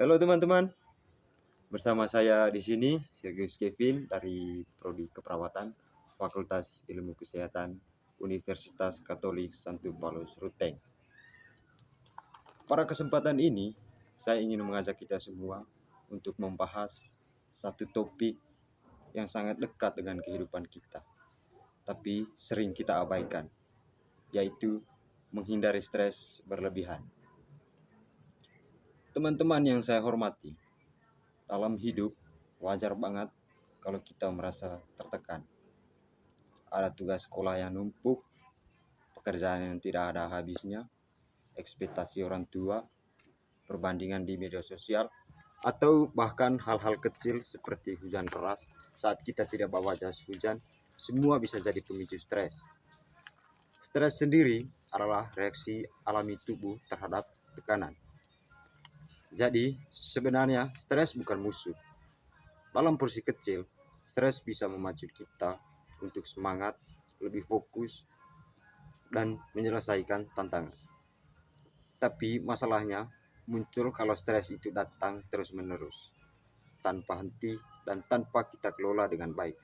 Halo teman-teman, bersama saya di sini Sergius Kevin dari Prodi Keperawatan Fakultas Ilmu Kesehatan Universitas Katolik Santo Paulus Ruteng. Pada kesempatan ini, saya ingin mengajak kita semua untuk membahas satu topik yang sangat dekat dengan kehidupan kita, tapi sering kita abaikan, yaitu menghindari stres berlebihan. Teman-teman yang saya hormati, dalam hidup wajar banget kalau kita merasa tertekan. Ada tugas sekolah yang numpuk, pekerjaan yang tidak ada habisnya, ekspektasi orang tua, perbandingan di media sosial, atau bahkan hal-hal kecil seperti hujan deras saat kita tidak bawa jas hujan, semua bisa jadi pemicu stres. Stres sendiri adalah reaksi alami tubuh terhadap tekanan. Jadi, sebenarnya stres bukan musuh. Dalam porsi kecil, stres bisa memacu kita untuk semangat, lebih fokus, dan menyelesaikan tantangan. Tapi masalahnya muncul kalau stres itu datang terus-menerus, tanpa henti dan tanpa kita kelola dengan baik.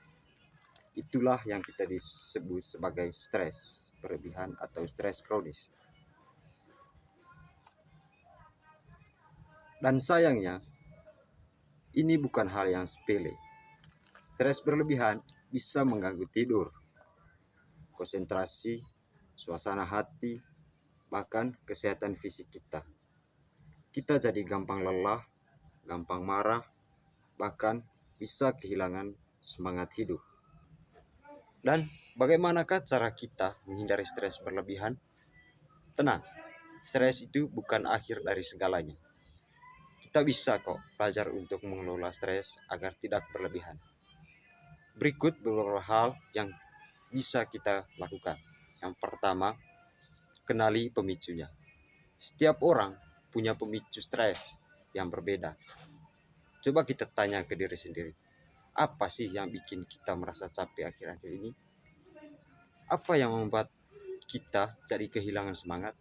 Itulah yang kita disebut sebagai stres berlebihan atau stres kronis. Dan sayangnya, ini bukan hal yang sepele. Stres berlebihan bisa mengganggu tidur, konsentrasi, suasana hati, bahkan kesehatan fisik kita. Kita jadi gampang lelah, gampang marah, bahkan bisa kehilangan semangat hidup. Dan bagaimanakah cara kita menghindari stres berlebihan? Tenang, stres itu bukan akhir dari segalanya. Kita bisa kok belajar untuk mengelola stres agar tidak berlebihan. Berikut beberapa hal yang bisa kita lakukan. Yang pertama, kenali pemicunya. Setiap orang punya pemicu stres yang berbeda. Coba kita tanya ke diri sendiri, apa sih yang bikin kita merasa capek akhir-akhir ini? Apa yang membuat kita jadi kehilangan semangat?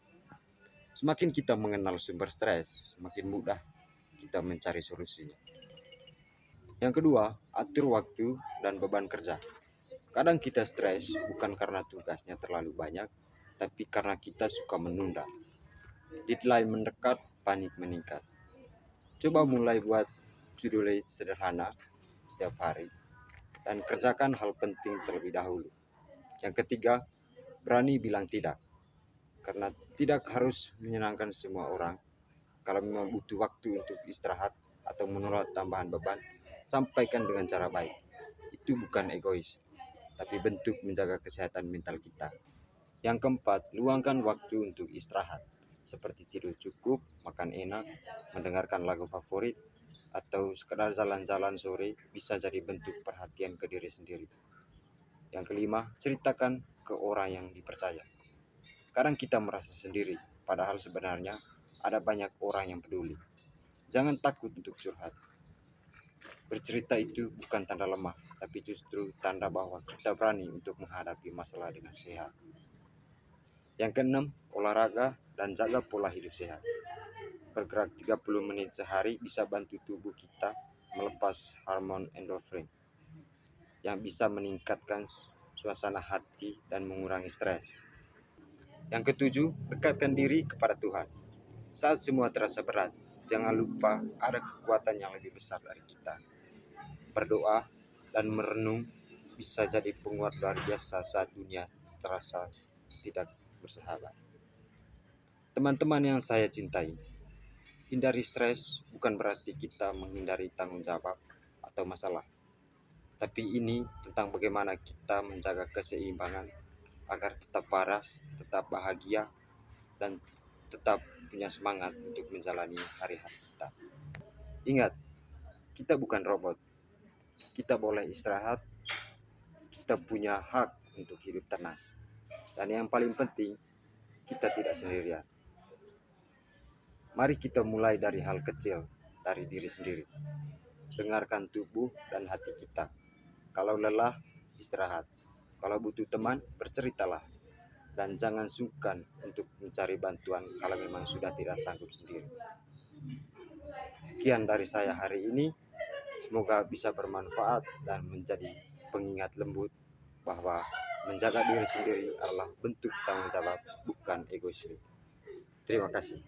Semakin kita mengenal sumber stres, semakin mudah kita mencari solusinya. Yang kedua, atur waktu dan beban kerja. Kadang kita stres bukan karena tugasnya terlalu banyak, tapi karena kita suka menunda. Deadline mendekat, panik meningkat. Coba mulai buat to-do list sederhana setiap hari dan kerjakan hal penting terlebih dahulu. Yang ketiga, berani bilang tidak. Karena tidak harus menyenangkan semua orang. Kalau memang butuh waktu untuk istirahat atau menolak tambahan beban, sampaikan dengan cara baik. Itu bukan egois, tapi bentuk menjaga kesehatan mental kita. Yang keempat, luangkan waktu untuk istirahat, seperti tidur cukup, makan enak, mendengarkan lagu favorit, atau sekedar jalan-jalan sore bisa jadi bentuk perhatian ke diri sendiri. Yang kelima, ceritakan ke orang yang dipercaya. Kadang kita merasa sendiri, padahal sebenarnya ada banyak orang yang peduli. Jangan takut untuk curhat. Bercerita itu bukan tanda lemah, tapi justru tanda bahwa kita berani untuk menghadapi masalah dengan sehat. Yang keenam, olahraga dan jaga pola hidup sehat. Bergerak 30 menit sehari bisa bantu tubuh kita melepas hormon endorfin yang bisa meningkatkan suasana hati dan mengurangi stres. Yang ketujuh, dekatkan diri kepada Tuhan. Saat semua terasa berat, jangan lupa ada kekuatan yang lebih besar dari kita. Berdoa dan merenung bisa jadi penguat luar biasa saat dunia terasa tidak bersahabat. Teman-teman yang saya cintai, hindari stres bukan berarti kita menghindari tanggung jawab atau masalah. Tapi ini tentang bagaimana kita menjaga keseimbangan agar tetap waras, tetap bahagia, dan tetap punya semangat untuk menjalani hari-hari kita. Ingat, kita bukan robot. Kita boleh istirahat, kita punya hak untuk hidup tenang. Dan yang paling penting, kita tidak sendirian. Mari kita mulai dari hal kecil, dari diri sendiri. Dengarkan tubuh dan hati kita. Kalau lelah, istirahat. Kalau butuh teman, berceritalah. Dan jangan sungkan untuk mencari bantuan kalau memang sudah tidak sanggup sendiri. Sekian dari saya hari ini. Semoga bisa bermanfaat dan menjadi pengingat lembut bahwa menjaga diri sendiri adalah bentuk tanggung jawab, bukan egoisme. Terima kasih.